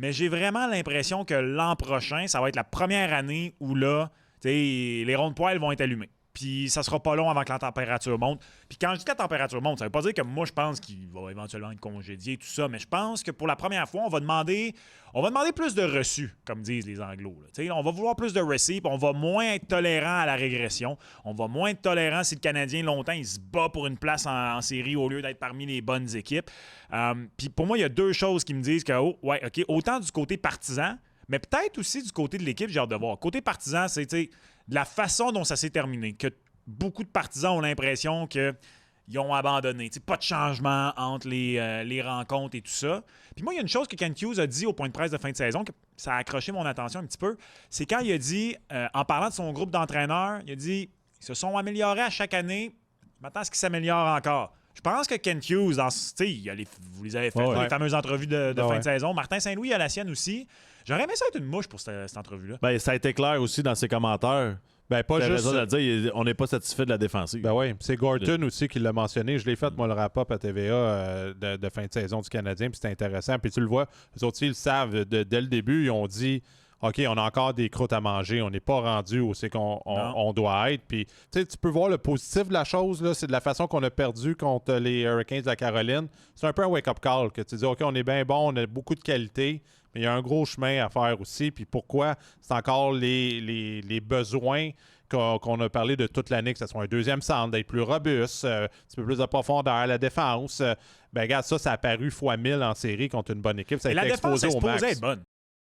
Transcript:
Mais j'ai vraiment l'impression que l'an prochain, ça va être la première année où là, les ronds de poêle vont être allumés. Puis ça sera pas long avant que la température monte. Puis quand je dis que la température monte, ça veut pas dire que moi, je pense qu'il va éventuellement être congédié, tout ça, mais je pense que pour la première fois, on va demander plus de reçus, comme disent les Anglos. Là. On va vouloir plus de receipts, on va moins être tolérant à la régression, on va moins être tolérant si le Canadien, longtemps, il se bat pour une place en série au lieu d'être parmi les bonnes équipes. Puis pour moi, il y a deux choses qui me disent que, autant du côté partisan, mais peut-être aussi du côté de l'équipe, j'ai hâte de voir. Côté partisan, c'est de la façon dont ça s'est terminé, que beaucoup de partisans ont l'impression qu'ils ont abandonné. Pas de changement entre les rencontres et tout ça. Puis moi, il y a une chose que Kent Hughes a dit au point de presse de fin de saison, que ça a accroché mon attention un petit peu, c'est quand il a dit, en parlant de son groupe d'entraîneurs, il a dit ils se sont améliorés à chaque année, maintenant, est-ce qu'ils s'améliorent encore? Je pense que Kent Hughes, vous les avez fait, les fameuses entrevues de fin de saison. Martin Saint-Louis a la sienne aussi. J'aurais aimé ça être une mouche pour cette entrevue-là. Ben, ça a été clair aussi dans ses commentaires. Ben, pas juste. Raison de dire, on n'est pas satisfait de la défensive. Ben oui, c'est Gorton aussi qui l'a mentionné. Je l'ai fait, moi, le wrap-up à TVA de fin de saison du Canadien, puis c'était intéressant. Puis tu le vois, eux autres, ils le savent. Dès le début, ils ont dit OK, on a encore des croûtes à manger, on n'est pas rendu où c'est qu'on doit être. Puis tu peux voir le positif de la chose, là, c'est de la façon qu'on a perdu contre les Hurricanes de la Caroline. C'est un peu un wake-up call que tu dis OK, on est bien bon, on a beaucoup de qualité. Mais il y a un gros chemin à faire aussi. Puis pourquoi? C'est encore les besoins qu'on a parlé de toute l'année, que ce soit un deuxième centre, d'être plus robuste, un petit peu plus de profondeur, la défense. Ben regarde, ça a paru x 1000 en série contre une bonne équipe. Ça a été exposé au max. La défense est supposée être bonne.